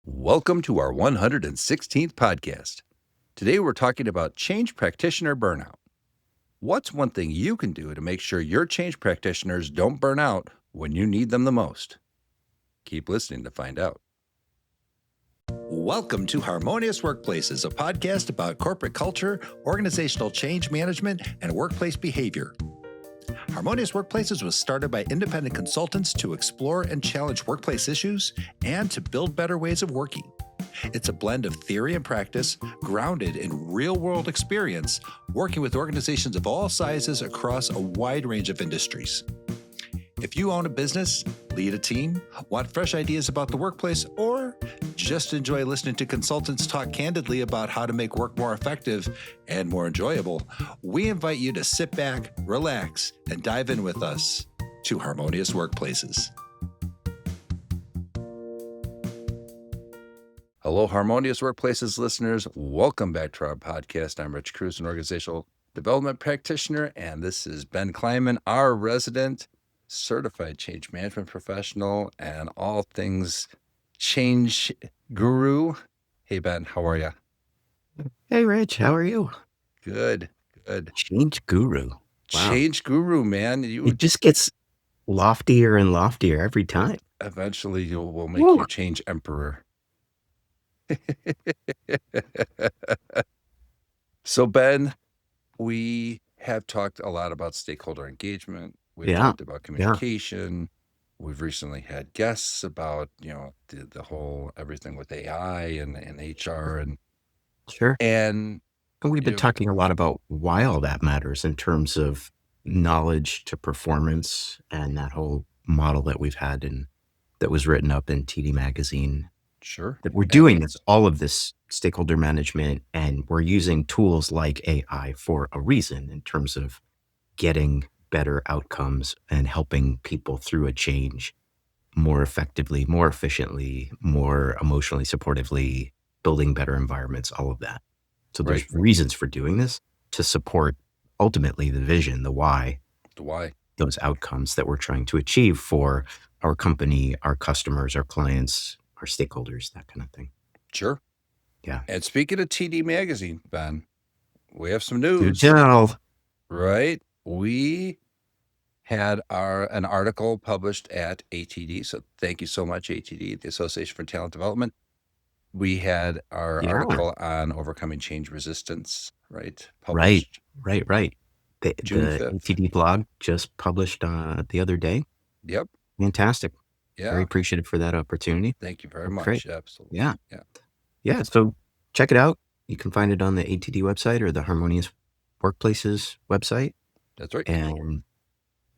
Welcome to our 116th podcast. Today we're talking about change practitioner burnout. What's one thing you can do to make sure your change practitioners don't burn out when you need them the most? Keep listening to find out. Welcome to Harmonious Workplaces, a podcast about corporate culture, organizational change management, and workplace behavior. Harmonious Workplaces was started by independent consultants to explore and challenge workplace issues and to build better ways of working. It's a blend of theory and practice, grounded in real-world experience, working with organizations of all sizes across a wide range of industries. If you own a business, lead a team, want fresh ideas about the workplace, or just enjoy listening to consultants talk candidly about how to make work more effective and more enjoyable, we invite you to sit back, relax, and dive in with us to Harmonious Workplaces. Hello, Harmonious Workplaces listeners. Welcome back to our podcast. I'm Rich Cruz, an organizational development practitioner, and this is Ben Kleiman, our resident certified change management professional and all things change guru. Hey, Ben, how are you? Hey, Rich, how are you? Good. Change guru. Wow. Change guru, man. It just gets loftier and loftier every time. Eventually we'll make you change emperor. So, Ben, we have talked a lot about stakeholder engagement. We've talked about communication. We've recently had guests about, the whole everything with AI and HR and sure. And we've been talking a lot about why all that matters in terms of knowledge to performance and that whole model that we've had and that was written up in TD Magazine. Sure. That we're doing all of this stakeholder management, and we're using tools like AI for a reason in terms of getting better outcomes and helping people through a change more effectively, more efficiently, more emotionally supportively, building better environments, all of that. So there's reasons for doing this to support ultimately the vision, the why, those outcomes that we're trying to achieve for our company, our customers, our clients, our stakeholders, that kind of thing. Sure. Yeah. And speaking of TD Magazine, Ben, we have some news. Right? We had an article published at ATD. So thank you so much, ATD, the Association for Talent Development. We had our article on overcoming change resistance, right? Published. Right. The ATD blog just published the other day. Yep. Fantastic. Yeah. Very appreciative for that opportunity. Thank you very much. Great. Absolutely. Yeah. So check it out. You can find it on the ATD website or the Harmonious Workplaces website. That's right. And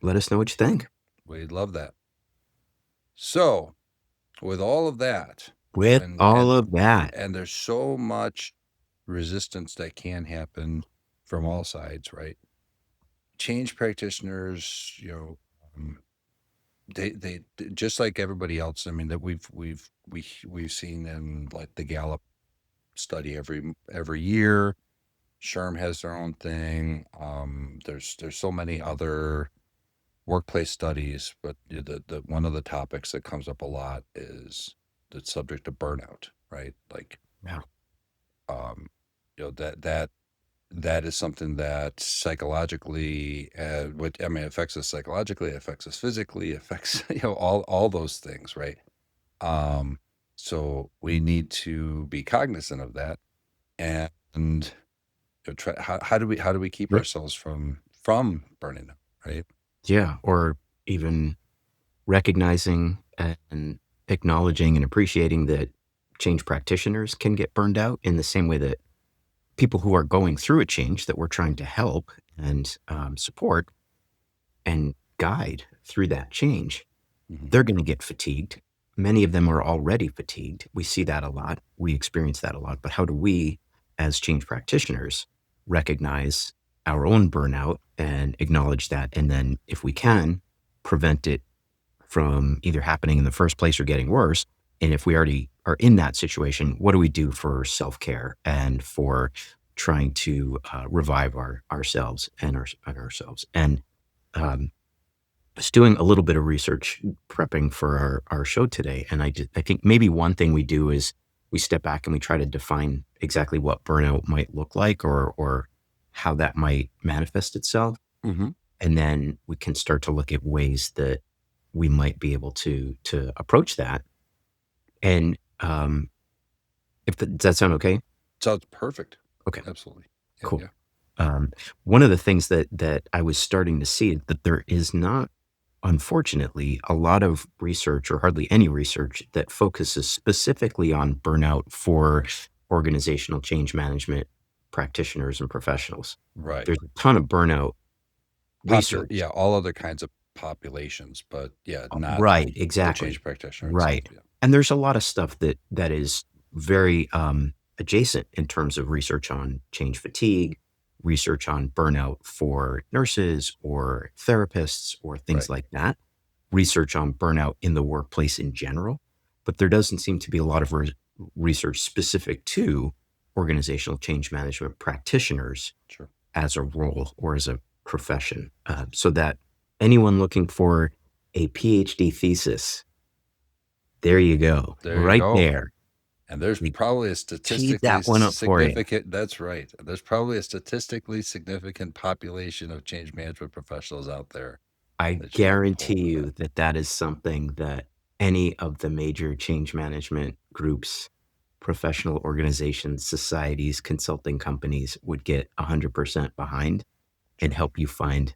let us know what you think. We'd love that. So with all of that. And there's so much resistance that can happen from all sides, right? Change practitioners, they just like everybody else. I mean, that we've seen in like the Gallup study every year. SHRM has their own thing. There's so many other workplace studies, but the one of the topics that comes up a lot is the subject of burnout, right? Like, that is something that psychologically, affects us psychologically, affects us physically, affects all those things, right? So we need to be cognizant of that, and try how do we keep ourselves from burning out, right? Yeah, or even recognizing and acknowledging and appreciating that change practitioners can get burned out in the same way that people who are going through a change that we're trying to help and support and guide through that change, they're going to get fatigued. Many of them are already fatigued. We see that a lot. We experience that a lot. But how do we, as change practitioners, recognize our own burnout and acknowledge that? And then if we can, prevent it from either happening in the first place or getting worse. And if we already are in that situation, what do we do for self-care and for trying to revive ourselves and ourselves? And was doing a little bit of research prepping for our show today, and I think maybe one thing we do is we step back and we try to define exactly what burnout might look like, or how that might manifest itself, Mm-hmm. and then we can start to look at ways that we might be able to approach that. And if does that sound okay? Sounds perfect. Okay, Absolutely. Yeah. cool. Yeah. One of the things that I was starting to see that there is not, unfortunately, a lot of research or hardly any research that focuses specifically on burnout for organizational change management practitioners and professionals. Right. There's a ton of burnout research. Yeah. All other kinds of populations, but yeah, not Right, the change exactly. practitioner itself. Right. Yeah. And there's a lot of stuff that is very adjacent in terms of research on change fatigue, research on burnout for nurses or therapists or things Right. like that, research on burnout in the workplace in general. But there doesn't seem to be a lot of research specific to organizational change management practitioners Sure. as a role or as a profession, so that anyone looking for a PhD thesis, there you go, There you right go. there. And there's We probably a teed statistically that one up for you. significant, that's right. There's probably a statistically significant population of change management professionals out there I that should get a hold guarantee of you that. that that is something that any of the major change management groups, professional organizations, societies, consulting companies would get 100% behind and Sure. help you find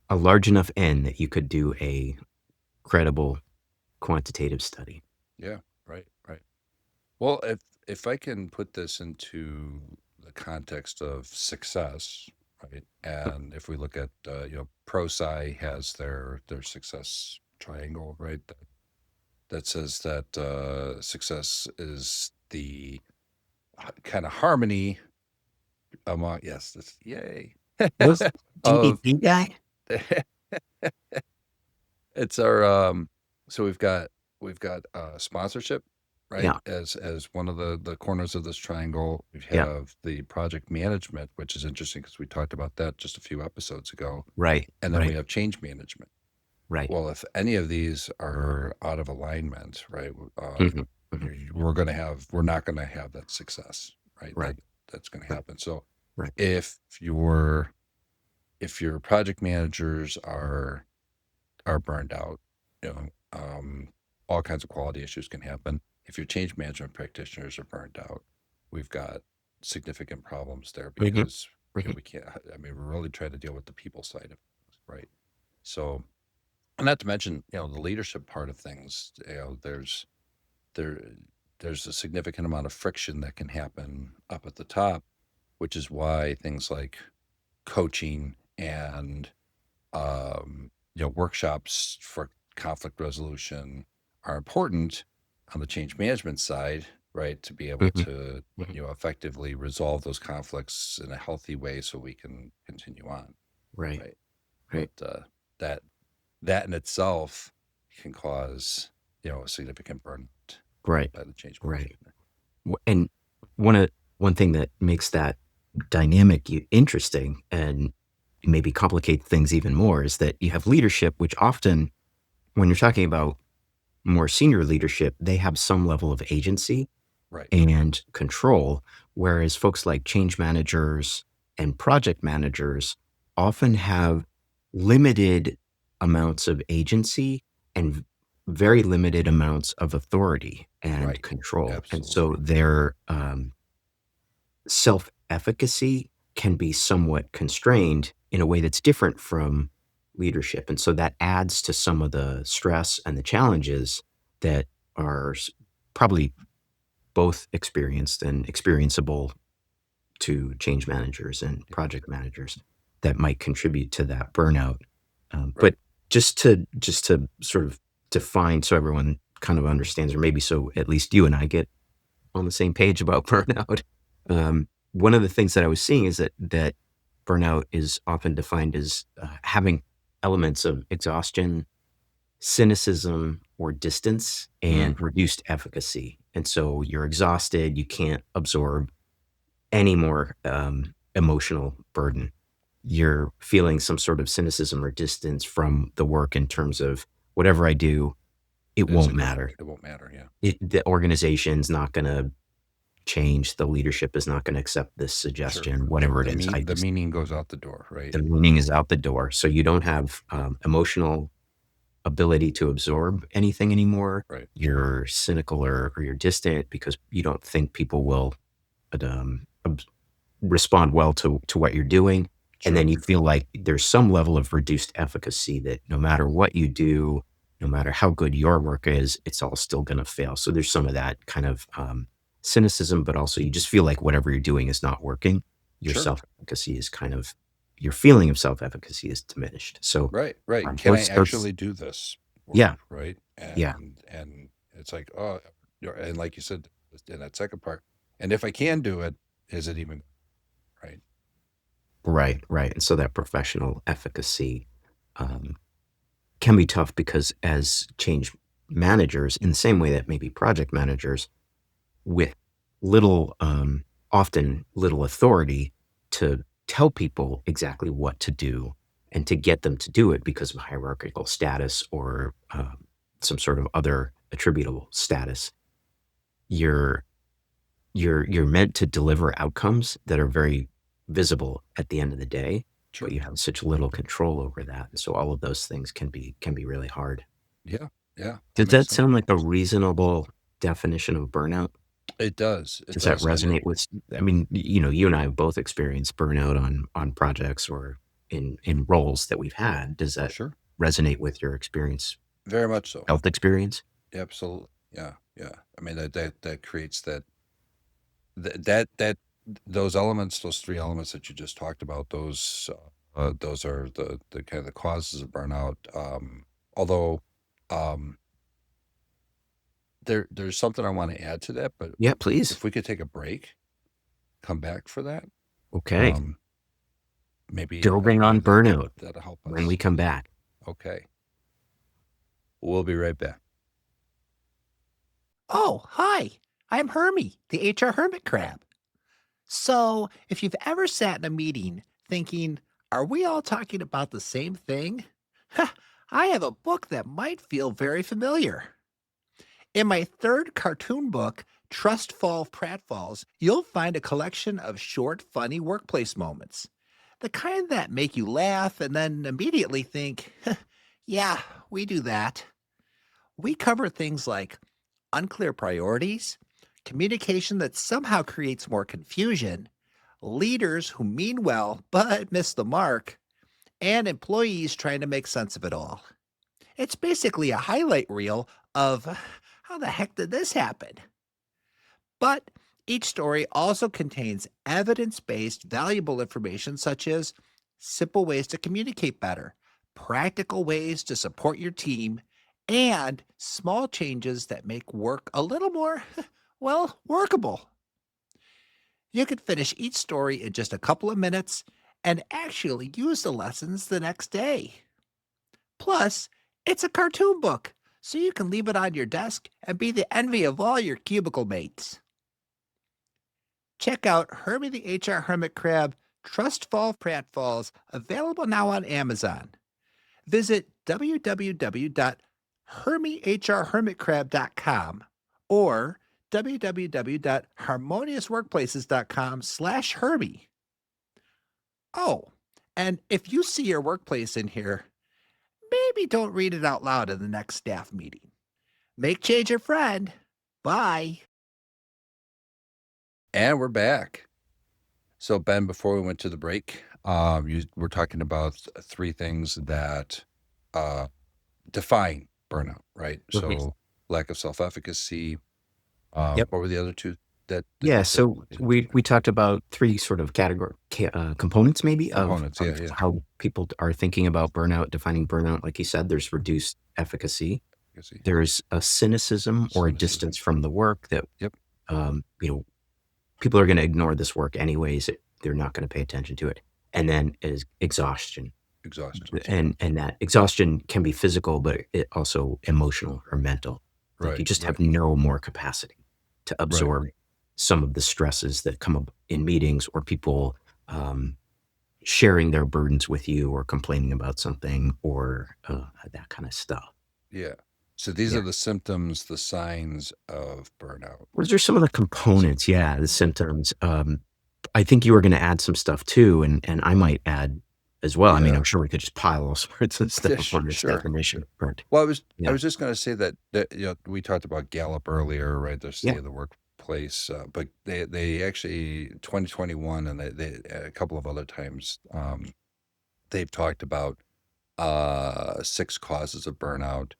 a large enough N that you could do a credible quantitative study. Yeah, right, right. Well, if I can put this into the context of success, right? And if we look at ProSci has their success triangle, right? That says that success is the kind of harmony among, yes, this, yay, Was of DDP guy? it's our so we've got sponsorship, right, Yeah, as one of the corners of this triangle. We yeah, have the project management, which is interesting because we talked about that just a few episodes ago, right, and then we right, have change management. right. Well, if any of these are out of alignment, right, Mhm, mhm. we're not going to have that success, right? Right, That's going to right, happen. So right. if your project managers are burned out, you know, all kinds of quality issues can happen. If your change management practitioners are burned out, we've got significant problems there Mhm, because mhm. we can't. I mean, we're really trying to deal with the people side of things, right? So, and not to mention, the leadership part of things. There there's a significant amount of friction that can happen up at the top, which is why things like coaching and workshops for conflict resolution are important on the change management side, right? To be able Mhm, to, mhm. effectively resolve those conflicts in a healthy way so we can continue on, Right, right? But right, that that in itself can cause, a significant burnout right, by the change right. practitioner. And one thing that makes that dynamic interesting and maybe complicate things even more is that you have leadership, which often, when you're talking about more senior leadership, they have some level of agency Right, and control, whereas folks like change managers and project managers often have limited amounts of agency and very limited amounts of authority and right, control. And so absolutely, their self efficacy can be somewhat constrained in a way that's different from leadership. And so that adds to some of the stress and the challenges that are probably both experienced and experienceable to change managers and yeah, project managers that might contribute to that burnout. right, But just to sort of define so everyone kind of understands, or maybe so at least you and I get on the same page about burnout. One of the things that I was seeing is that burnout is often defined as having elements of exhaustion, cynicism, or distance, mm, and reduced efficacy. And so you're exhausted, you can't absorb any more emotional burden. you're feeling some sort of cynicism or distance from the work in terms of whatever I do, it Is won't it gonna matter. it won't matter, yeah. The organization's not going to change. The leadership is not going to accept this Sure. suggestion, whatever it is. The meaning goes out the door, right? The meaning is out the door. So you don't have emotional ability to absorb anything anymore. Right. You're cynical or you're distant because you don't think people will um, respond well to what you're doing. And Sure. then you feel like there's some level of reduced efficacy that no matter what you do, no matter how good your work is, it's all still going to fail. So there's some of that kind of cynicism, but also you just feel like whatever you're doing is not working. Your Sure. self-efficacy is kind of, your feeling of self-efficacy is diminished. So Right. Can I those actually do this yeah, work, right? yeah, And it's like, oh, and like you said in that second part, and if I can do it, is it even right? right, right. And so that professional efficacy um, can be tough because as change managers, in the same way that maybe project managers with little, often little authority to tell people exactly what to do and to get them to do it because of hierarchical status or some sort of other attributable status. You're you're meant to deliver outcomes that are very visible at the end of the day, but Sure. you have such little control over that. And so all of those things can be really hard. Yeah. Yeah. That Does makes that sense. sound like a reasonable definition of burnout? It does. It Does that does. resonate with, I mean, you and I have both experienced burnout on projects or in roles that we've had. Does that Sure. resonate with your experience, Very much so. health experience? Absolutely. Yeah. Yeah. I mean, that creates that those elements, those three elements that you just talked about, those are the kind of the causes of burnout. Although, um, there's something I want to add to that, but Yeah, please. if we could take a break, come back for that, Okay. um, maybe Building on burnout that'll help when us. we come back. Okay, we'll be right back. Oh, hi. I'm Hermie, the HR hermit crab. So, if you've ever sat in a meeting thinking, are we all talking about the same thing? I have a book that might feel very familiar. In my third cartoon book, Trust Fall Pratfalls, you'll find a collection of short, funny workplace moments. The kind that make you laugh and then immediately think, yeah, we do that. We cover things like unclear priorities, communication that somehow creates more confusion, leaders who mean well but miss the mark, and employees trying to make sense of it all. It's basically a highlight reel of how the heck did this happen? But each story also contains evidence based, valuable information such as simple ways to communicate better, practical ways to support your team, and small changes that make work a little more, well, workable. You can finish each story in just a couple of minutes and actually use the lessons the next day. Plus, it's a cartoon book, so you can leave it on your desk and be the envy of all your cubicle mates. Check out Herbie the HR Hermit Crab Trust Fall Pratfalls, available now on Amazon. Visit www.hermiehrhermitcrab.com or www.harmoniousworkplaces.com/Herbie. Oh, and if you see your workplace in here, maybe don't read it out loud in the next staff meeting. Make change your friend. Bye. And we're back. So Ben, before we went to the break, you were talking about three things that define burnout, right? Mhm. So lack of self-efficacy. Yep. What were the other two that Yeah, you said? so we talked about three sort of components maybe Components, of yeah. how people are thinking about burnout, defining burnout. Like you said, there's reduced efficacy. Efficacy. There's a cynicism or a Cynicism. distance from the work that Yep. People are going to ignore this work anyways. They're not going to pay attention to it. And then is exhaustion. Exhaustion. And that exhaustion can be physical, but it also emotional or mental. Like you just have no more capacity to absorb some of the stresses that come up in meetings or people sharing their burdens with you or complaining about something or that kind of stuff. Yeah. So these Yeah. are the symptoms, the signs of burnout. Those are some of the components. Yeah. The symptoms. I think you were going to add some stuff too, and I might add as well. I mean, Yeah. I'm sure we could just pile all sorts of Yeah, stuff on this sure. definition, but Well, I yeah. was just going to say that we talked about Gallup earlier, right? The Yeah. state of the workplace, but they actually 2021 and they a couple of other times they've talked about 6 causes of burnout,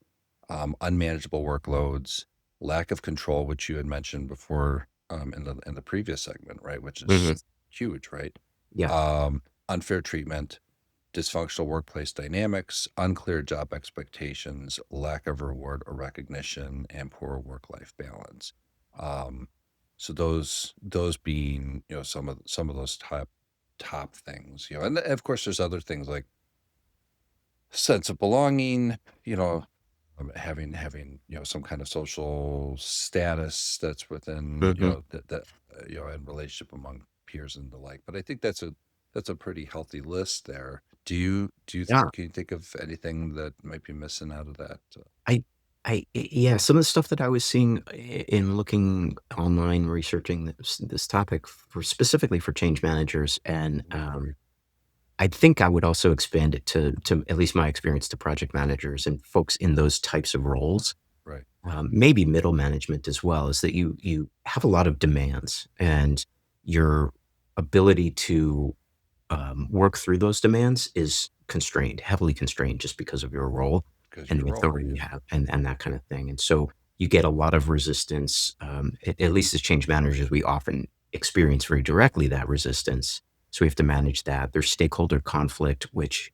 unmanageable workloads, lack of control, which you had mentioned before in the previous segment, right? Which Hmm. is huge, right? Yeah. Unfair treatment, dysfunctional workplace dynamics, unclear job expectations, lack of reward or recognition, and poor work-life balance. Um, so those being some of those top things, and of course there's other things like sense of belonging, having some kind of social status that's within Hmm. that and relationship among peers and the like. But I think that's a pretty healthy list there. Yeah. Can you think of anything that might be missing out of that? I yeah, some of the stuff that I was seeing in looking online, researching this topic for specifically for change managers, and I think I would also expand it to at least my experience to project managers and folks in those types of roles, Right. maybe middle management as well. Is that you have a lot of demands, and your ability to work through those demands is constrained, heavily constrained, just because of your role Because and your the role. authority you have, and that kind of thing. And so you get a lot of resistance. At least as change managers, we often experience very directly that resistance. So we have to manage that. There's stakeholder conflict, which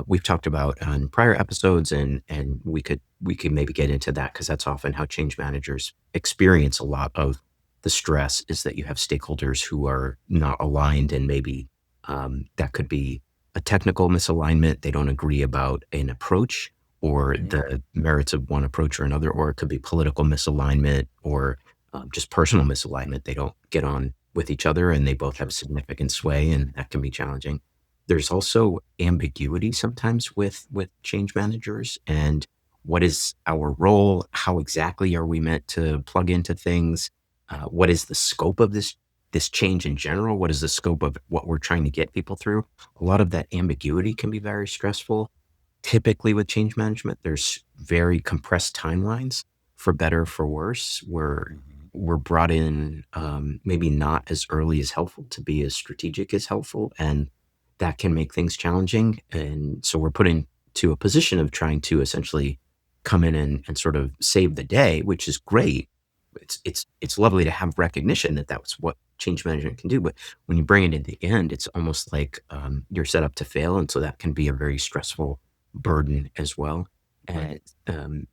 we've talked about on prior episodes, and we could maybe get into that because that's often how change managers experience a lot of the stress. Is that you have stakeholders who are not aligned, and maybe that could be a technical misalignment. They don't agree about an approach or Mhm. the merits of one approach or another, or it could be political misalignment or just personal misalignment. They don't get on with each other and they both have Sure. significant sway, and that can be challenging. There's also ambiguity sometimes with change managers and what is our role? How exactly are we meant to plug into things? What is the scope of this change in general? What is the scope of what we're trying to get people through? A lot of that ambiguity can be very stressful. Typically with change management, there's very compressed timelines for better, for worse. Mhm. We're brought in maybe not as early as helpful to be as strategic as helpful, and that can make things challenging. And so we're put into a position of trying to essentially come in and sort of save the day, which is great. It's lovely to have recognition that that's what change management can do, but when you bring it in the end, it's almost like you're set up to fail, and so that can be a very stressful burden as well. Right. And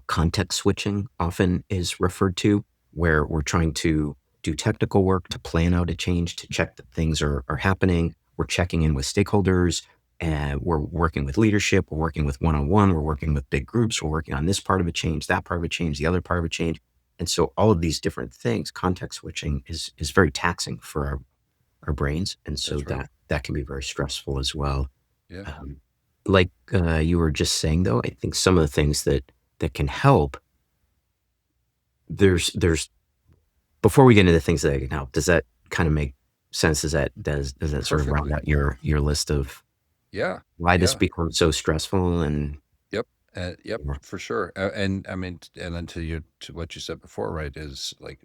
context switching often is referred to, where we're trying to do technical work to plan out a change, to check that things are happening. We're checking in with stakeholders, and we're working with leadership. We're working with one-on-one. We're working with big groups. We're working on this part of a change, that part of a change, the other part of a change. And so all of these different things, context switching is very taxing for our brains. And so That's right. that can be very stressful as well. Yeah. Um, like you were just saying, though, I think some of the things that can help. There's before we get into the things that can help. Does that kind of make sense? Does that sort of round Perfectly. out your list of Yeah. why this Yeah. becomes so stressful and Yep. Yep, for sure. And I mean, and then to what you said before, right, is like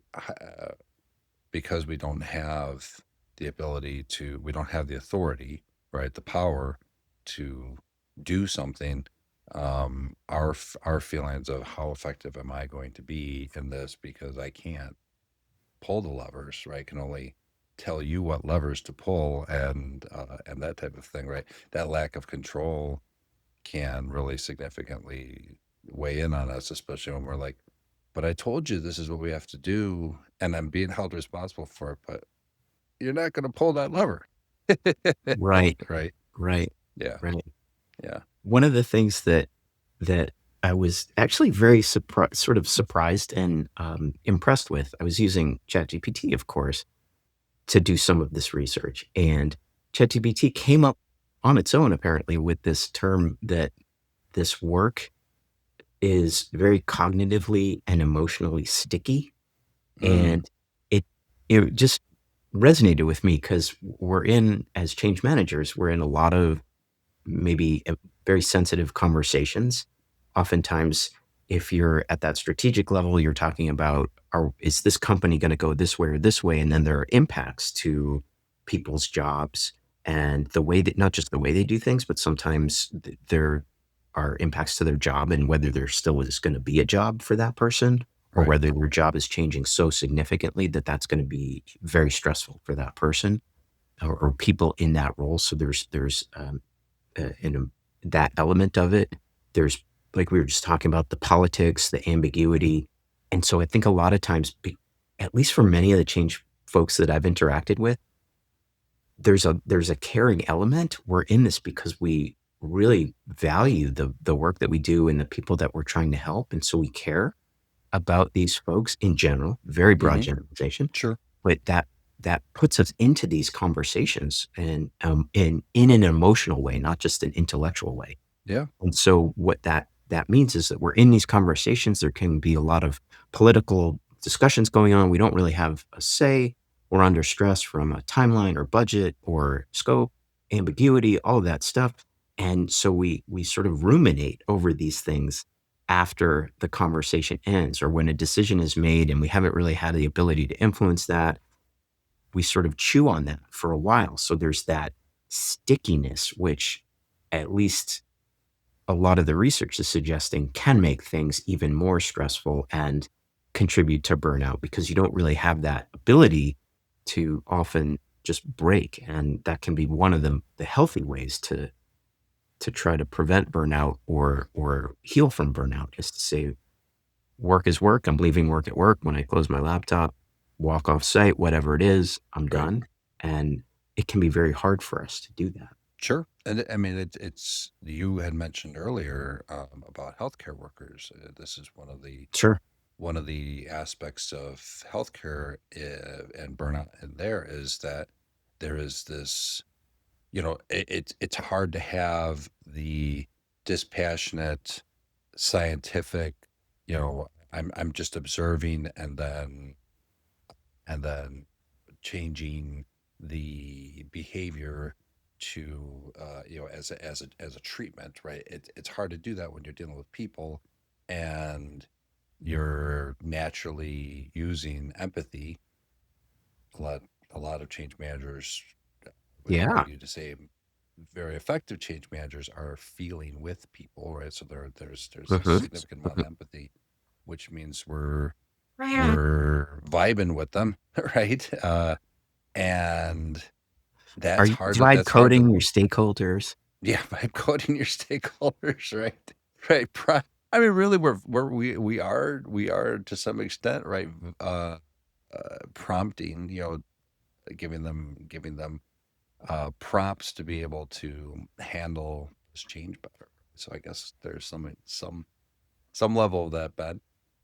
because we don't have the authority, right, the power to do something. Our feelings of how effective am I going to be in this because I can't pull the levers, right? Can only tell you what levers to pull and that type of thing, right? That lack of control can really significantly weigh in on us, especially when we're like, but I told you this is what we have to do, and I'm being held responsible for it, but you're not going to pull that lever. right, Right. right, Yeah. right. Yeah. One of the things that I was actually very sort of surprised and impressed with. I was using ChatGPT, of course, to do some of this research, and ChatGPT came up on its own, apparently, with this term that this work is very cognitively and emotionally sticky. Mm, And it it just resonated with me because as change managers, we're in a lot of maybe very sensitive conversations. Oftentimes, if you're at that strategic level, you're talking about, is this company going to go this way or this way? And then there are impacts to people's jobs and the way that, not just the way they do things, but sometimes there are impacts to their job and whether there still is going to be a job for that person, or right. whether their job is changing so significantly that that's going to be very stressful for that person, or people in that role. So there's in that element of it. There's, like we were just talking about, the politics, the ambiguity. And so I think a lot of times, at least for many of the change folks that I've interacted with, there's a caring element. We're in this because we really value the work that we do and the people that we're trying to help. And so we care about these folks in general, very broad Hmm. generalization, Sure. but that puts us into these conversations and in an emotional way, not just an intellectual way. Yeah. And so what that means is that we're in these conversations. There can be a lot of political discussions going on. We don't really have a say. We're under stress from a timeline or budget or scope, ambiguity, all of that stuff. And so we sort of ruminate over these things after the conversation ends, or when a decision is made and we haven't really had the ability to influence that. We sort of chew on that for a while. So there's that stickiness, which at least a lot of the research is suggesting can make things even more stressful and contribute to burnout, because you don't really have that ability to often just break. And that can be one of the healthy ways to try to prevent burnout or heal from burnout, is to say, work is work. I'm leaving work at work. When I close my laptop, walk off site, whatever it is, I'm Right. done. And it can be very hard for us to do that. Sure. And I mean, it's you had mentioned earlier about healthcare workers. This is Sure. one of the aspects of healthcare and burnout in there is that there is this, it's hard to have the dispassionate, scientific, I'm just observing and then changing the behavior to as a treatment, right? It's hard to do that when you're dealing with people and you're naturally using empathy. A lot of change managers, would Yeah. argue to say very effective change managers are feeling with people, right? So there's a Mhm. significant amount of empathy, which means we're Mhm. we're vibing with them, right? And Are that's you hard to vibe coding your stakeholders? yeah, by coding your stakeholders, right? Right. I mean, really, we are to some extent, right? Prompting, giving them prompts to be able to handle this change better. So I guess there's some level of that, Ben.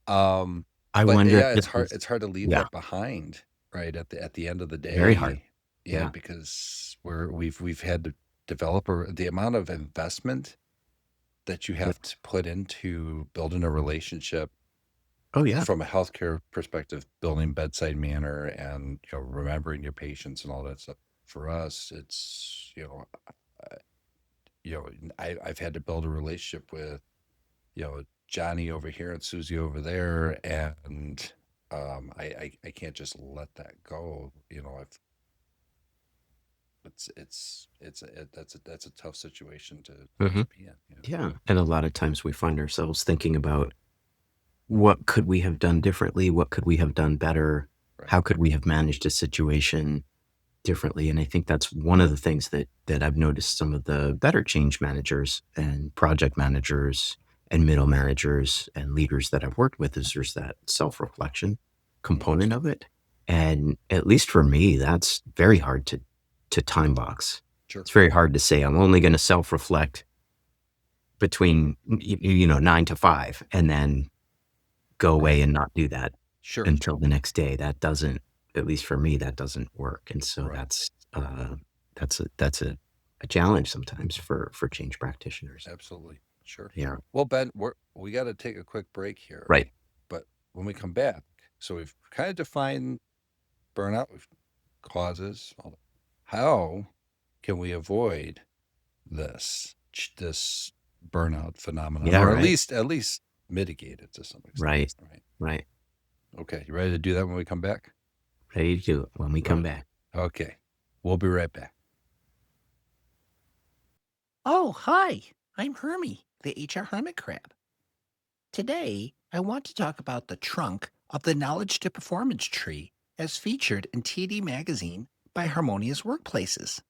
Um, I but wonder if yeah, it's this hard. is, It's hard to leave yeah, that behind, right? At the end of the very hard. day, yeah, Yeah. because we've had to develop the amount of investment that you Yeah. have to put into building a relationship Oh, yeah. from a healthcare perspective, building bedside manner and remembering your patients and all that stuff. For us, it's I've had to build a relationship with Johnny over here and Susie over there, and I can't just let that go. I've that's a tough situation to Mhm. be in. Yeah. And a lot of times we find ourselves thinking about, what could we have done differently? What could we have done better? Right. How could we have managed a situation differently? And I think that's one of the things that I've noticed some of the better change managers and project managers and middle managers and leaders that I've worked with, is there's that self-reflection Hmm. component of it. And at least for me, that's very hard to time box. Sure. It's very hard to say, I'm only going to self-reflect between 9 to 5, and then go Right. away and not do that Sure. until the next day. That doesn't, at least for me, that doesn't work. And so Right. that's that's a challenge sometimes for change practitioners. Absolutely. Sure. Yeah. Well, Ben, we got to take a quick break here. Right. But when we come back, so we've kind of defined burnout, causes, all that. How can we avoid this burnout phenomenon, Yeah. or Right. at least mitigate it to some extent? Right. Right. Right. Okay. You ready to do that when we come back? Ready to do it when we come back. Okay. We'll be right back. Oh, hi. I'm Hermie, the HR hermit crab. Today, I want to talk about the trunk of the knowledge to performance tree as featured in TD Magazine by Harmonious Workplaces.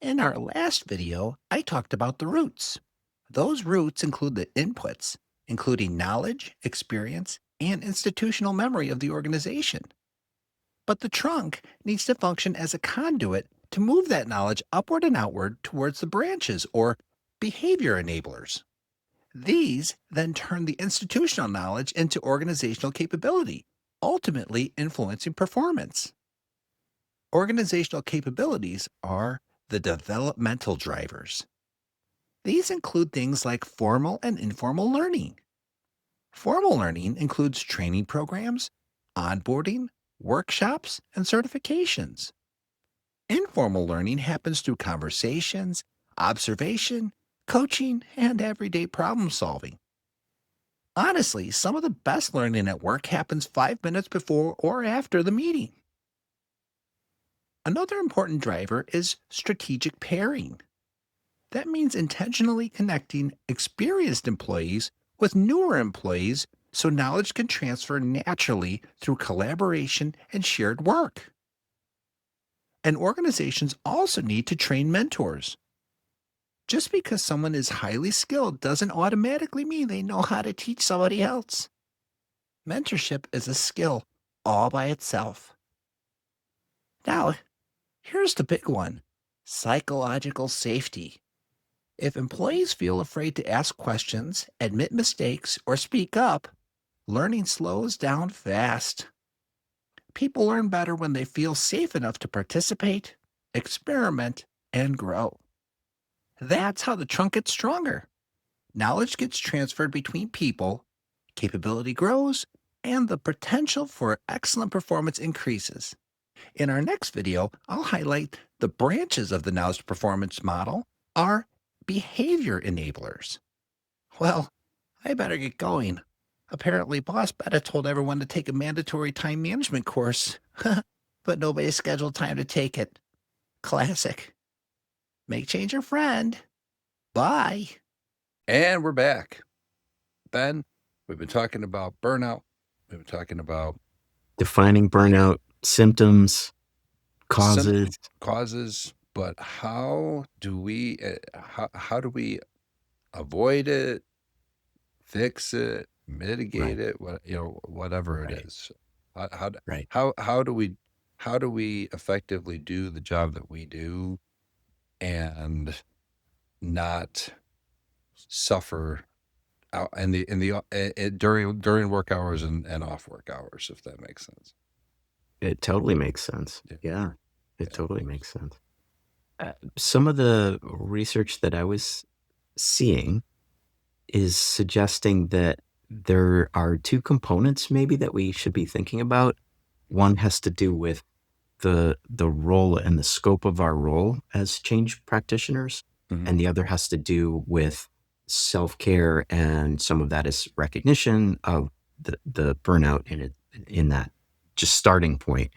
In our last video, I talked about the roots. Those roots include the inputs, including knowledge, experience, and institutional memory of the organization. But the trunk needs to function as a conduit to move that knowledge upward and outward towards the branches or behavior enablers. These then turn the institutional knowledge into organizational capability, ultimately influencing performance. Organizational capabilities are the developmental drivers. These include things like formal and informal learning. Formal learning includes training programs, onboarding, workshops, and certifications. Informal learning happens through conversations, observation, coaching, and everyday problem solving. Honestly, some of the best learning at work happens 5 minutes before or after the meeting. Another important driver is strategic pairing. That means intentionally connecting experienced employees with newer employees so knowledge can transfer naturally through collaboration and shared work. And organizations also need to train mentors. Just because someone is highly skilled doesn't automatically mean they know how to teach somebody else. Mentorship is a skill all by itself. Now, here's the big one: psychological safety. If employees feel afraid to ask questions, admit mistakes, or speak up, learning slows down fast. People learn better when they feel safe enough to participate, experiment, and grow. That's how the trunk gets stronger. Knowledge gets transferred between people, capability grows, and the potential for excellent performance increases. In our next video, I'll highlight the branches of the knowledge performance model are behavior enablers. Well, I better get going. Apparently, Boss Betta told everyone to take a mandatory time management course, but nobody scheduled time to take it. Classic. Make change your friend. Bye. And we're back. Ben, we've been talking about burnout. We've been talking about Defining burnout, symptoms, causes. causes, but how do we avoid it, fix it, mitigate it, whatever it Right. is? How Right. how do we effectively do the job that we do and not suffer out during work hours and off work hours, if that makes sense? It totally makes sense. Yeah. Yeah, it Yeah. totally makes sense. Some of the research that I was seeing is suggesting that there are two components maybe that we should be thinking about. One has to do with the role and the scope of our role as change practitioners, Mhm. and the other has to do with self-care, and some of that is recognition of the burnout in that just starting point,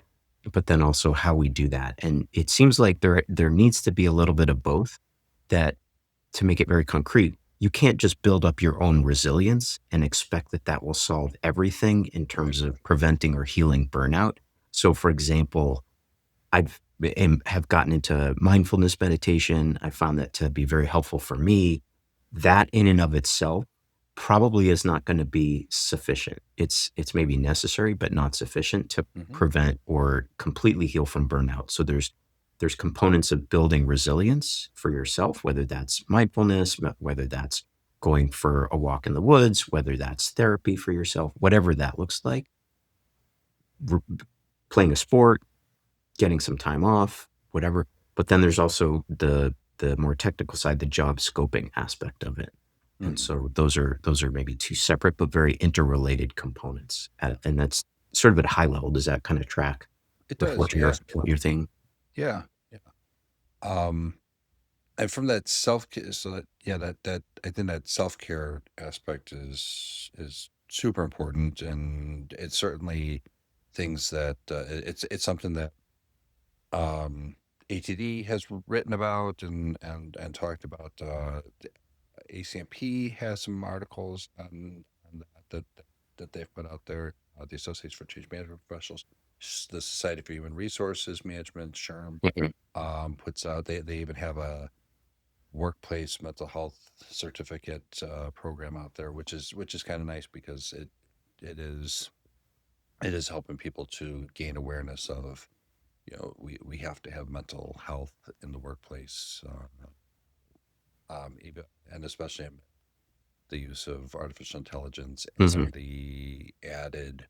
but then also how we do that. And it seems like there needs to be a little bit of both, that to make it very concrete, you can't just build up your own resilience and expect that that will solve everything in terms of preventing or healing burnout. So, for example, have gotten into mindfulness meditation. I found that to be very helpful for me. That in and of itself probably is not going to be sufficient. It's maybe necessary, but not sufficient to Mhm. prevent or completely heal from burnout. So there's components of building resilience for yourself, whether that's mindfulness, whether that's going for a walk in the woods, whether that's therapy for yourself, whatever that looks like, r- playing a sport, getting some time off, whatever. But then there's also the more technical side, the job scoping aspect of it. And so those are maybe two separate but very interrelated components. And that's sort of at a high level. Does that kind of track It with does, yeah. what you're thinking? Yeah. Yeah. And from that self-care, that I think that self-care aspect is super important, and it's certainly things that it's something that um ATD has written about and talked about. The ACMP has some articles on that they've put out there. The Association for Change Management Professionals, the Society for Human Resources Management, SHRM, Mhm. puts out. They even have a workplace mental health certificate program out there, which is kind of nice because it is it is helping people to gain awareness of, we have to have mental health in the workplace, even, and especially in the use of artificial intelligence Mhm. and the added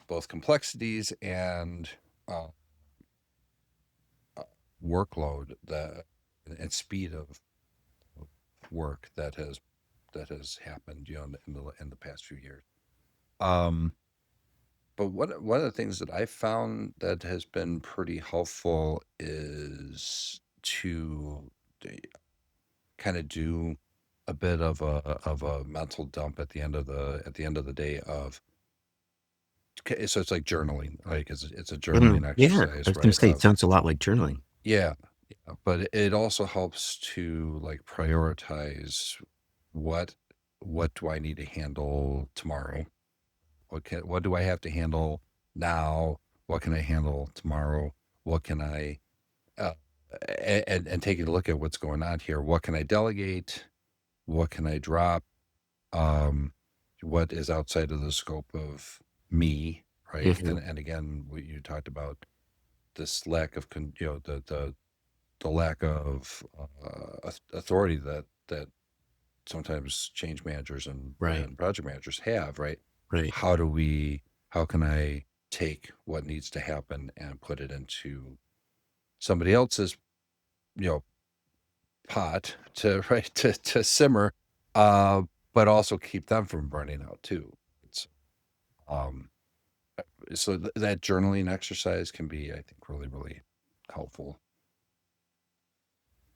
both complexities and uh, uh, workload that and speed of work that has happened, in the past few years. Um, but one of the things that I found that has been pretty helpful is to kind of do a bit of a mental dump at the end of the day of. Okay, so it's like journaling, like it's a journaling Yeah, I exercise, was going to right? say it sounds a lot like journaling. Yeah, yeah, but it also helps to like prioritize what what do I need to handle tomorrow? What do I have to handle now? What can I handle tomorrow? What can I uh, and taking a look at what's going on here? What can I delegate? What can I drop? Um, what is outside of the scope of me, right? Mhm. And again, what you talked about, this lack of the lack of authority that sometimes change managers and Right, and project managers have, right? right. How do we how can I take what needs to happen and put it into somebody else's, you know, pot to right to simmer, uh, but also keep them from burning out too. It's um so that journaling exercise can be, I think, really, really helpful.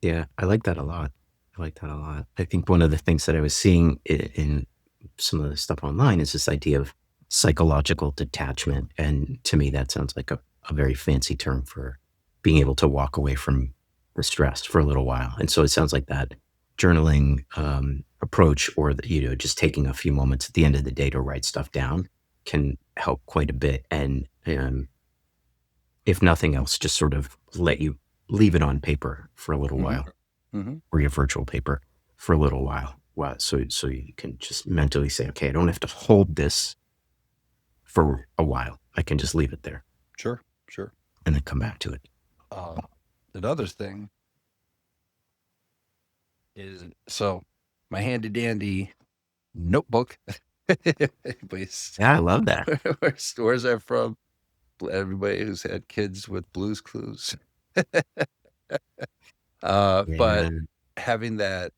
Yeah, I like that a lot. I like that a lot. I think one of the things that I was seeing in some of the stuff online is this idea of psychological detachment. And to me, that sounds like a very fancy term for being able to walk away from the stress for a little while. And so it sounds like that journaling approach, or just taking a few moments at the end of the day to write stuff down, can help quite a bit. And if nothing else, just sort of let you leave it on paper for a little Hmm. while, Hmm. or your virtual paper for a little while. So you can just mentally say, okay, I don't have to hold this for a while. I can just leave it there Sure, sure. and then come back to it. Uh, Another thing is, so my handy dandy notebook. Anybody's, Yeah, I love that. where's that from? Everybody who's had kids with Blues Clues. But Yeah. having that,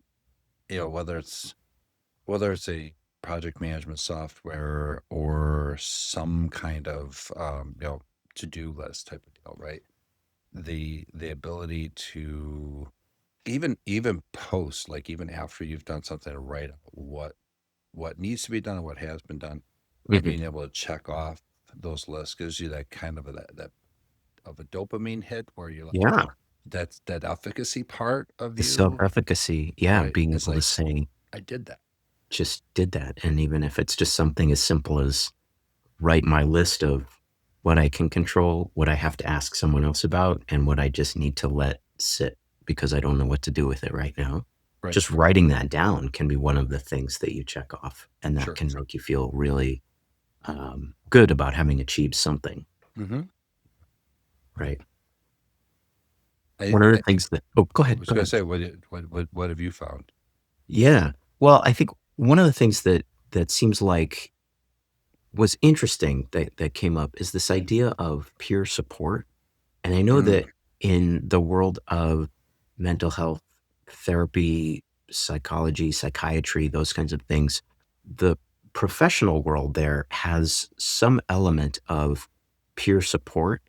whether it's a project management software or some kind of to-do list type of deal, right? The ability to even post, like even after you've done something, to write out what needs to be done and what has been done, and Mhm. being able to check off those lists gives you that kind of that of a dopamine hit where you're like, Yeah. that's that efficacy part of The you, self-efficacy. Yeah. right? Being It's able to like, say, I did that. just did that. And even if it's just something as simple as write my list of what I can control, what I have to ask someone else about, and what I just need to let sit because I don't know what to do with it right now. Right. Just writing that down can be one of the things that you check off, and that Sure. can make you feel really good about having achieved something, Mm-hmm. right? I, One of the I things that, oh, go I ahead, was go going to ahead. say, what have you found? Yeah. Well, I think one of the things that seems like was interesting that came up is this idea of peer support. And I know Mm, that in the world of mental health therapy, psychology, psychiatry, those kinds of things, the professional world there has some element of peer support,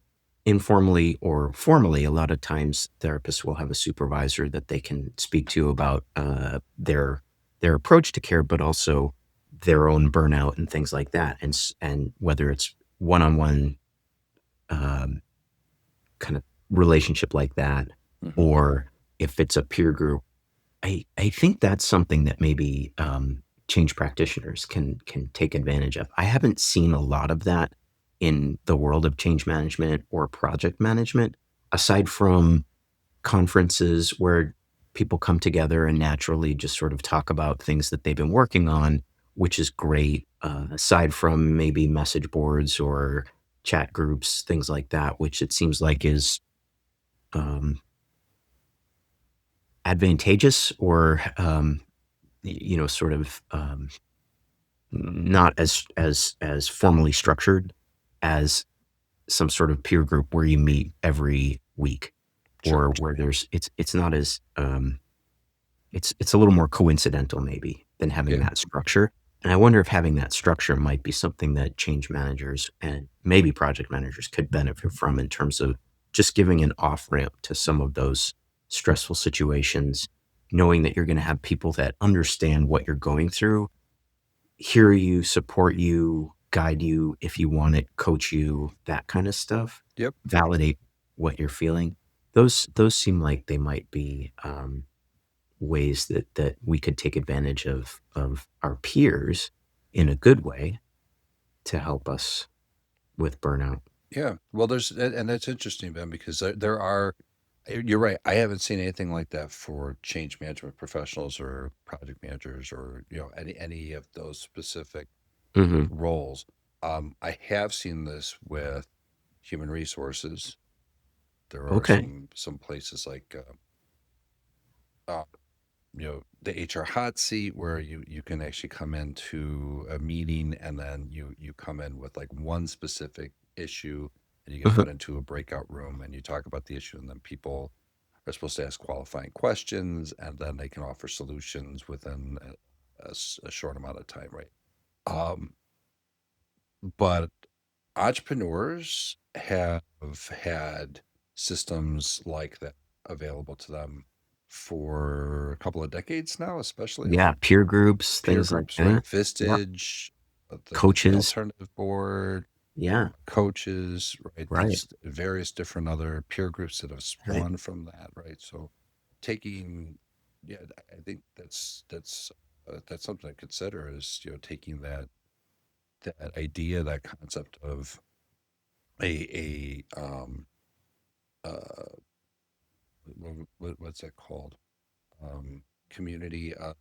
informally or formally. A lot of times therapists will have a supervisor that they can speak to about their approach to care, but also their own burnout and things like that. And whether it's one-on-one um, kind of relationship like that, Hmm. or if it's a peer group, I think that's something that maybe change practitioners can take advantage of. I haven't seen a lot of that in the world of change management or project management, aside from conferences where people come together and naturally just sort of talk about things that they've been working on, which is great. Aside from maybe message boards or chat groups, things like that, which it seems like is um, advantageous or sort of not as formally structured as some sort of peer group where you meet every week, Sure. or where it's not as it's a little more coincidental maybe than having Yeah. that structure. And I wonder if having that structure might be something that change managers and maybe project managers could benefit from, in terms of just giving an off ramp to some of those stressful situations, knowing that you're going to have people that understand what you're going through, hear you, support you, guide you if you want it, coach you, that kind of stuff, Yep. validate what you're feeling. Those seem like they might be ways that we could take advantage of our peers in a good way to help us with burnout. Yeah. Well, and that's interesting, Ben, because there are, you're right. I haven't seen anything like that for change management professionals or project managers or, any of those specific Mhm. roles. I have seen this with human resources. There are Okay. some places like, the HR hot seat where you can actually come into a meeting and then you come in with like one specific issue and you get Uh-huh. put into a breakout room and you talk about the issue and then people are supposed to ask qualifying questions and then they can offer solutions within a short amount of time, right? Um, but entrepreneurs have had systems like that available to them for a couple of decades now, especially Yeah, peer groups, peer things like groups, right? that. Yep. Vistage, the Coaches. alternative board, Yeah, coaches, right? right, These various different other peer groups that have right. spawned from that, right? So taking, yeah, I think that's something to consider is, taking that idea, that concept of a uh what's that called, community of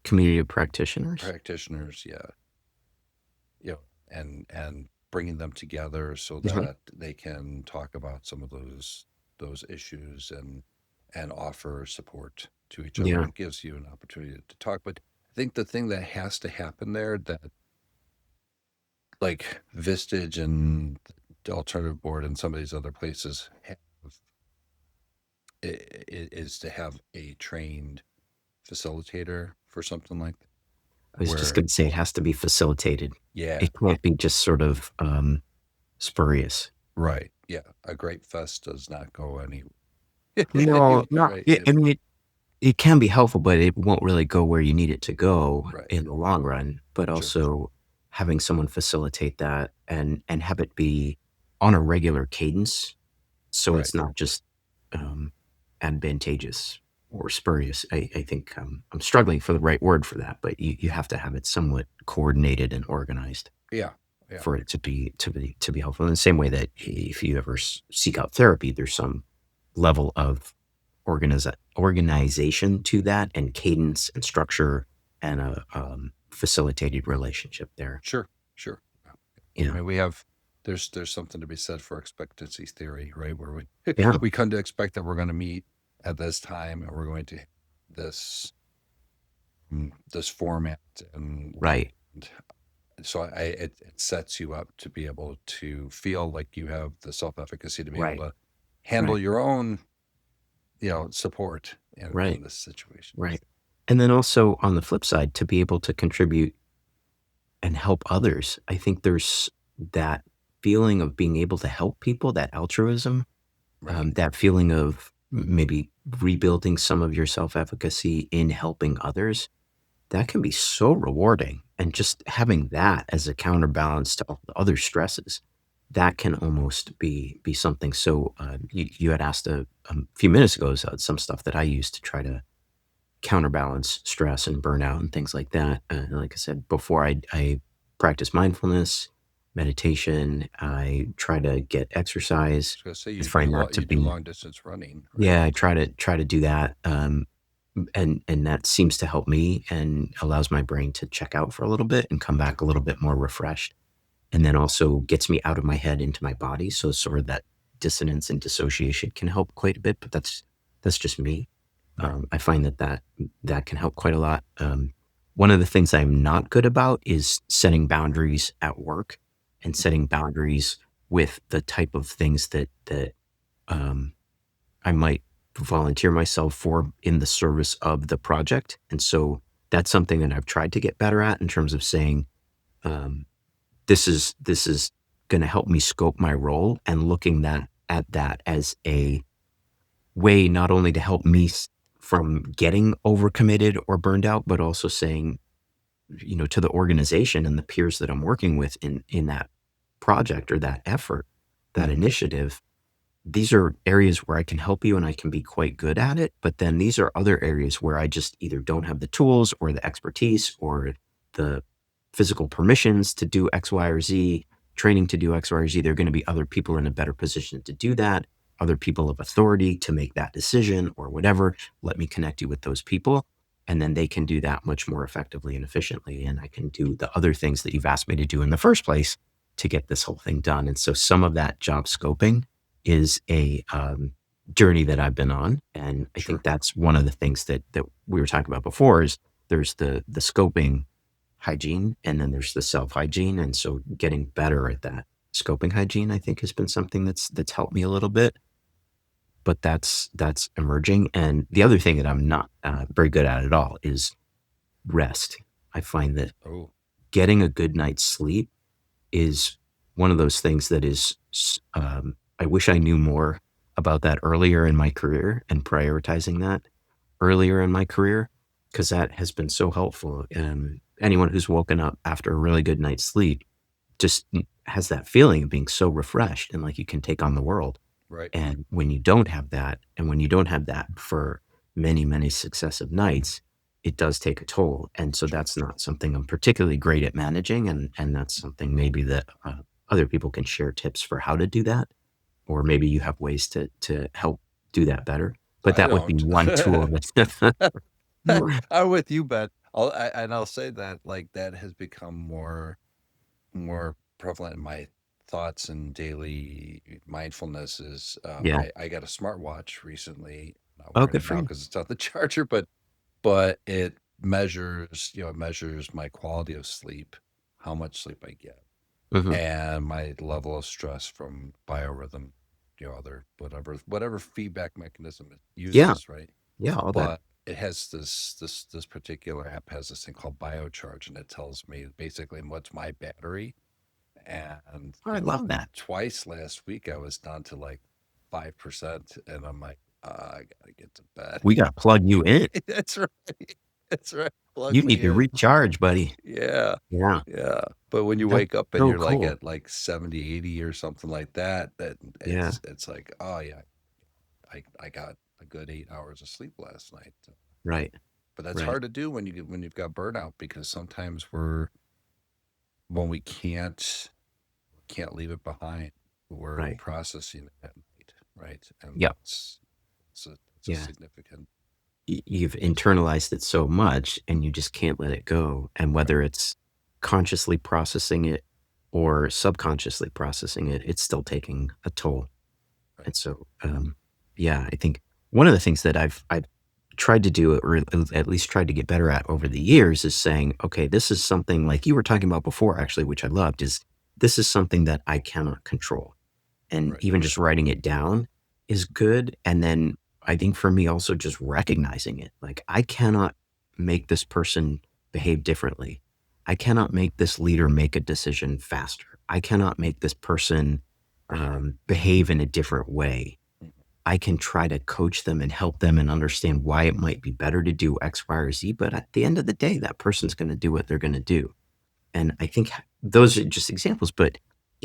Community of practitioners. practitioners, yeah, and bringing them together so Mhm. that they can talk about some of those issues and offer support to each other, Yeah, and it gives you an opportunity to talk. But I think the thing that has to happen there, that like Vistage and the alternative board and some of these other places have, is to have a trained facilitator for something like that, I was just where, gonna say it has to be facilitated. yeah, It can't be just sort of spurious. right, yeah, a great fest does not go No, anywhere, not. right? I mean, it can be helpful, but it won't really go where you need it to go Right, in the long run. But sure, also having someone facilitate that and have it be on a regular cadence, so right, it's not just um, advantageous or spurious. I think I'm struggling for the right word for that, but you have to have it somewhat coordinated and organized yeah, yeah, for it to be helpful. In the same way that if you ever seek out therapy, there's some level of organization to that, and cadence and structure, and a facilitated relationship there. sure, sure. I Yeah. mean, we have there's something to be said for expectancy theory, right? Where we Yeah. we come to expect that we're going to meet at this time and we're going to have this this format, Right. and so it sets you up to be able to feel like you have the self-efficacy to be able Right. to handle Right. your own, support in Right. this situation. Right. And then also on the flip side, to be able to contribute and help others, I think there's that feeling of being able to help people, that altruism, Right. that feeling of maybe rebuilding some of your self-efficacy in helping others. That can be so rewarding, and just having that as a counterbalance to all the other stresses, that can almost be something. So, you had asked a few minutes ago some stuff that I use to try to counterbalance stress and burnout and things like that. Like I said before, I practice mindfulness, meditation. I try to get exercise. I was gonna say I find that to you do be long distance running, right? yeah, I try to do that, and that seems to help me and allows my brain to check out for a little bit and come back a little bit more refreshed, and then also gets me out of my head into my body, so sort of that dissonance and dissociation can help quite a bit, but that's just me. Right. I find that can help quite a lot. One of the things I'm not good about is setting boundaries at work and setting boundaries with the type of things that, um I might volunteer myself for in the service of the project. And so that's something that I've tried to get better at in terms of saying, um, this is going to help me scope my role and looking at that as a way not only to help me from getting overcommitted or burned out, but also saying, to the organization and the peers that I'm working with in that project or that effort, that Mhm. initiative, these are areas where I can help you and I can be quite good at it. But then these are other areas where I just either don't have the tools or the expertise or the physical permissions to do X, Y, or Z, training to do X, Y, or Z. There are going to be other people in a better position to do that, other people of authority to make that decision or whatever. Let me connect you with those people. And then they can do that much more effectively and efficiently. And I can do the other things that you've asked me to do in the first place to get this whole thing done. And so some of that job scoping is a journey that I've been on, and I Sure. think that's one of the things that we were talking about before. Is there's the scoping hygiene, and then there's the self hygiene, and so getting better at that scoping hygiene, I think, has been something that's helped me a little bit. But that's emerging, and the other thing that I'm not very good at all is rest. I find that Oh, getting a good night's sleep is one of those things that I wish I knew more about that earlier in my career and prioritizing that earlier in my career, because that has been so helpful. Anyone who's woken up after a really good night's sleep just has that feeling of being so refreshed and like you can take on the world. right. And when you don't have that, and when you don't have that for many, many successive nights, it does take a toll. And so Sure. that's not something I'm particularly great at managing. And that's something maybe that other people can share tips for how to do that. Or maybe you have ways to help do that better. But I that would be don't. one tool that I'm with you, Ben. I'll say that like that has become more prevalent in my thoughts and daily mindfulness is yeah. I got a smartwatch recently. Not Oh, wearing good it for now you. because it's on the charger, but it measures my quality of sleep, how much sleep I get, Hmm. and my level of stress from biorhythm, other whatever feedback mechanism it Yeah. uses, right? Yeah. All that. But it has this particular app has this thing called biocharge, and it tells me basically what's my battery. And Oh, I love that. twice last week I was down to like 5%, and I'm like, I gotta get to bed. We got to plug you in. That's right. That's right. Plug You me need to in. recharge, buddy. Yeah. Yeah. Yeah. But when you That's wake up and so you're like cool. at like 70, 80 or something like that, that Yeah. it's like, oh yeah, I got a good 8 hours of sleep last night. Right. But that's Right. hard to do when you've got burnout because sometimes when we can't leave it behind, we're Right. processing it at night, right? And Yep. it's a Yeah. significant You've internalized it so much and you just can't let it go. And right, whether it's consciously processing it or subconsciously processing it, it's still taking a toll. right, And so, yeah, I think one of the things that I've tried to do, or at least tried to get better at over the years, is saying, okay, this is something like you were talking about before, actually, which I loved, is this is something that I cannot control. And right, even just writing it down is good. And then I think for me also just recognizing it. Like, I cannot make this person behave differently. I cannot make this leader make a decision faster. I cannot make this person behave in a different way. I can try to coach them and help them and understand why it might be better to do X, Y, or Z. But at the end of the day, that person's going to do what they're going to do. And I think those are just examples, but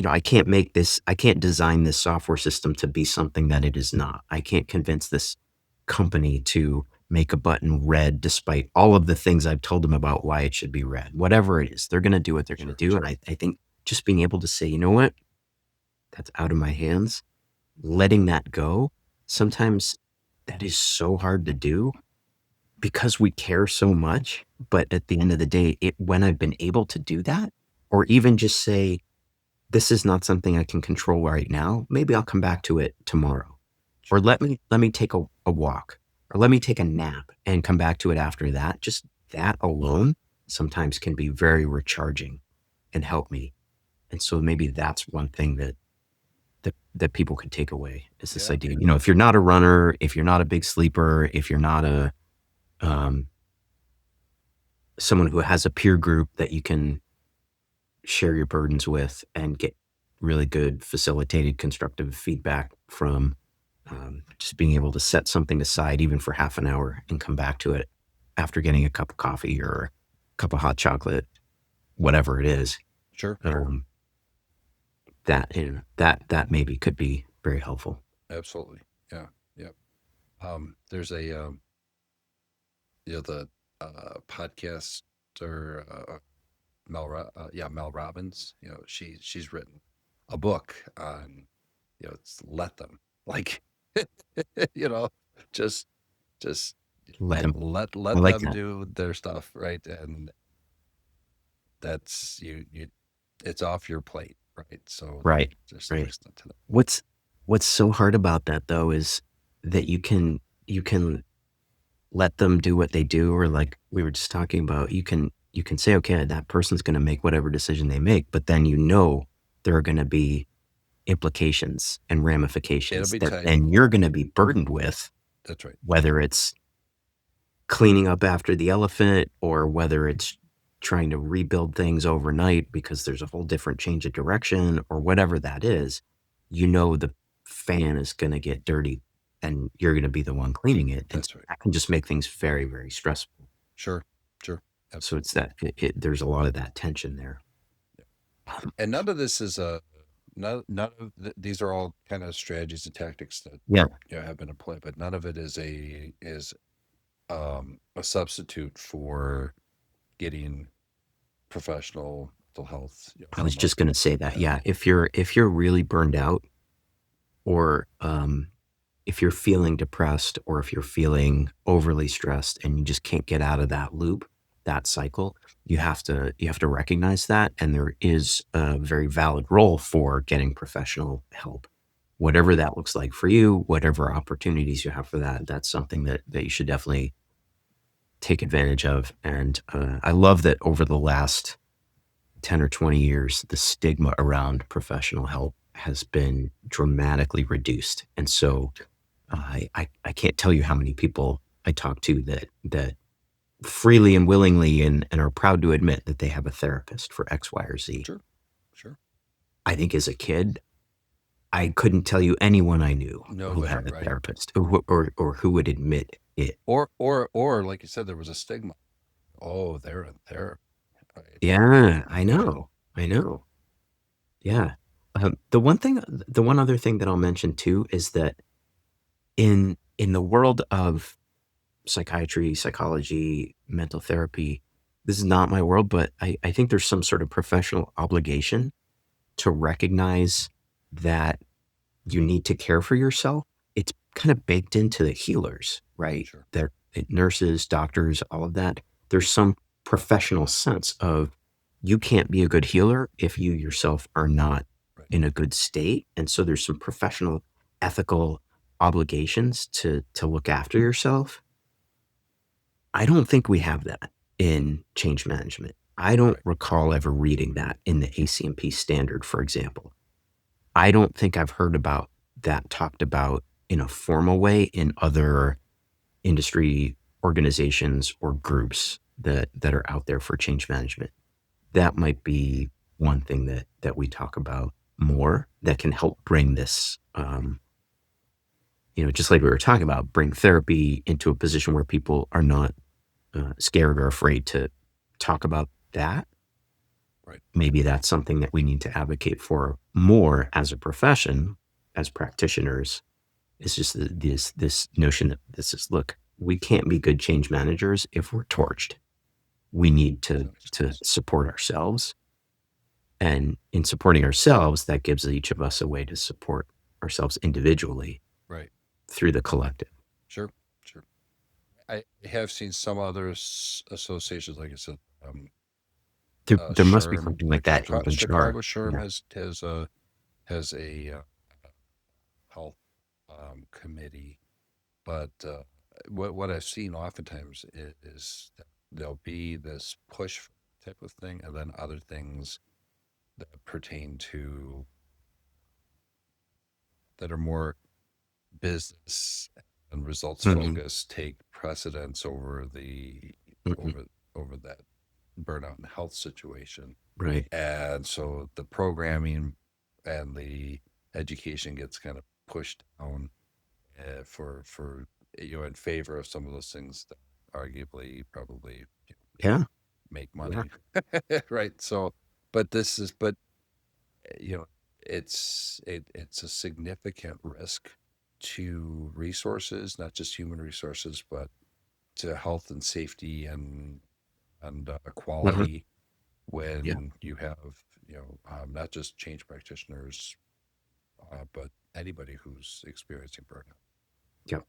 I can't design this software system to be something that it is not. I can't convince this company to make a button red despite all of the things I've told them about why it should be red. Whatever it is, they're going to do what they're going to do. And I think just being able to say, you know what, that's out of my hands, letting that go, sometimes that is so hard to do because we care so much. But at the end of the day, when I've been able to do that, or even just say, this is not something I can control right now, maybe I'll come back to it tomorrow. Or let me take a walk, or let me take a nap and come back to it after that. Just that alone sometimes can be very recharging and help me. And so maybe that's one thing that people could take away is this idea. If you're not a runner, if you're not a big sleeper, if you're not someone who has a peer group that you can share your burdens with and get really good facilitated constructive feedback from, just being able to set something aside even for half an hour and come back to it after getting a cup of coffee or a cup of hot chocolate, whatever it is. Sure. That maybe could be very helpful. Absolutely. Yeah. Yep. There's a the podcaster Mel Robbins. She's written a book on it's let them, like just Let them. let I like them that. do their stuff, right? And that's it's off your plate, right? So Right. just Right. listen to them. What's so hard about that though is that you can let them do what they do, or like we were just talking about, you can say, okay, that person's going to make whatever decision they make, but then there are going to be implications and ramifications It'll be that tight. then you're going to be burdened with, That's right. whether it's cleaning up after the elephant or whether it's trying to rebuild things overnight because there's a whole different change of direction or whatever that is. The fan is going to get dirty and you're going to be the one cleaning it. And That's right. that can just make things very, very stressful. Sure. So it's that there's a lot of that tension there. And none of this is none of these are all kind of strategies and tactics that have been in play, but none of it is a substitute for getting professional mental health. I was just going to say that. Yeah. If you're really burned out, or if you're feeling depressed, or if you're feeling overly stressed and you just can't get out of that loop, that cycle, you have to recognize that. And there is a very valid role for getting professional help, whatever that looks like for you, whatever opportunities you have for that. That's something that you should definitely take advantage of. And I love that over the last 10 or 20 years, the stigma around professional help has been dramatically reduced. And so I can't tell you how many people I talk to that freely and willingly and are proud to admit that they have a therapist for X, Y, or Z. Sure. I think as a kid, I couldn't tell you anyone I knew who had a therapist or who would admit it. Or like you said, there was a stigma. Oh, they're in therapy. Right? Yeah, I know. Yeah. The one other thing that I'll mention too is that in the world of psychiatry, psychology, mental therapy, this is not my world, but I think there's some sort of professional obligation to recognize that you need to care for yourself. It's kind of baked into the healers, right? Sure. They're nurses, doctors, all of that. There's some professional sense of you can't be a good healer if you yourself are not in a good state. And so there's some professional ethical obligations to look after yourself. I don't think we have that in change management. I don't recall ever reading that in the ACMP standard, for example. I don't think I've heard about that talked about in a formal way in other industry organizations or groups that are out there for change management. That might be one thing that we talk about more that can help bring this, just like we were talking about, bring therapy into a position where people are not scared or afraid to talk about that. Right. Maybe that's something that we need to advocate for more as a profession, as practitioners. It's just this notion that look, we can't be good change managers if we're torched. We need to support ourselves. And in supporting ourselves, that gives each of us a way to support ourselves individually, Right. through the collective. Sure. I have seen some other associations, like I said, There must be SHRM, something like that in HR. Chicago SHRM Yeah. has a health committee, but what I've seen oftentimes is that there'll be this push type of thing, and then other things that pertain to that are more business and results focused take precedence over the over that burnout and health situation. Right. And so the programming and the education gets kind of pushed down for in favor of some of those things that arguably probably Yeah. make money. Right. So but it's a significant risk to resources, not just human resources, but to health and safety and quality when you have not just change practitioners, but anybody who's experiencing burnout. Yep.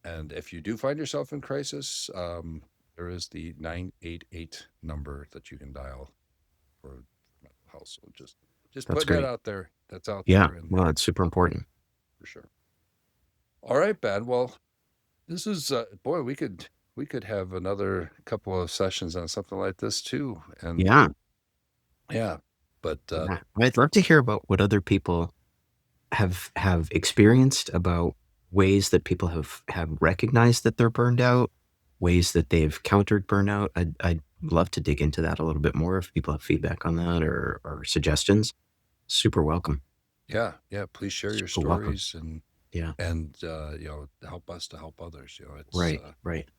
And if you do find yourself in crisis, there is the 988 number that you can dial for mental health. So just That's putting great. that out there. That's out Yeah. there. And Well, it's super important. for sure. All right, Ben. Well, this is boy, we could have another couple of sessions on something like this too. And Yeah. but Yeah. I'd love to hear about what other people have experienced, about ways that people have recognized that they're burned out, ways that they've countered burnout. I'd love to dig into that a little bit more if people have feedback on that or suggestions. Super welcome. yeah, please share your Super welcome. stories and Yeah. help us to help others. It's Right.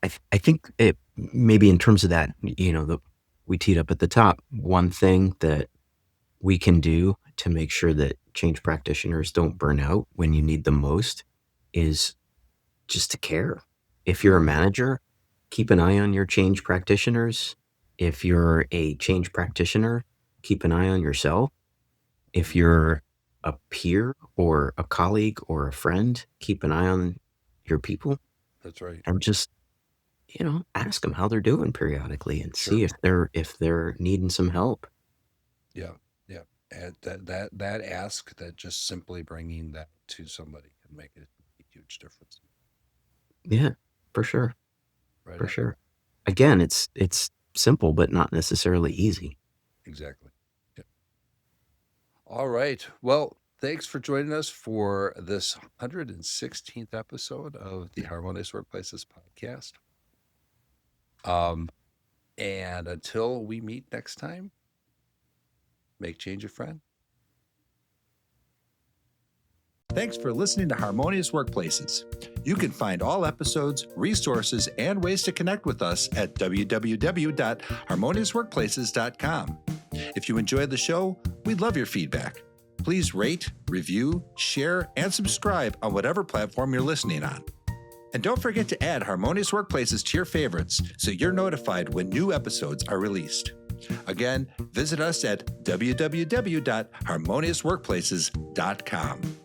I think it maybe in terms of that, we teed up at the top. One thing that we can do to make sure that change practitioners don't burn out when you need them most is just to care. If you're a manager, keep an eye on your change practitioners. If you're a change practitioner, keep an eye on yourself. If you're a peer or a colleague or a friend, keep an eye on your people. That's right. And just, ask them how they're doing periodically and Sure. see if they're needing some help. Yeah. And that ask, that just simply bringing that to somebody can make a huge difference. Yeah, for sure. Right. For sure. Again, it's simple, but not necessarily easy. Exactly. Yeah. All right. Well, thanks for joining us for this 116th episode of the Harmonious Workplaces podcast. And until we meet next time, make change a friend. Thanks for listening to Harmonious Workplaces. You can find all episodes, resources, and ways to connect with us at www.harmoniousworkplaces.com. If you enjoyed the show, we'd love your feedback. Please rate, review, share, and subscribe on whatever platform you're listening on. And don't forget to add Harmonious Workplaces to your favorites so you're notified when new episodes are released. Again, visit us at www.harmoniousworkplaces.com.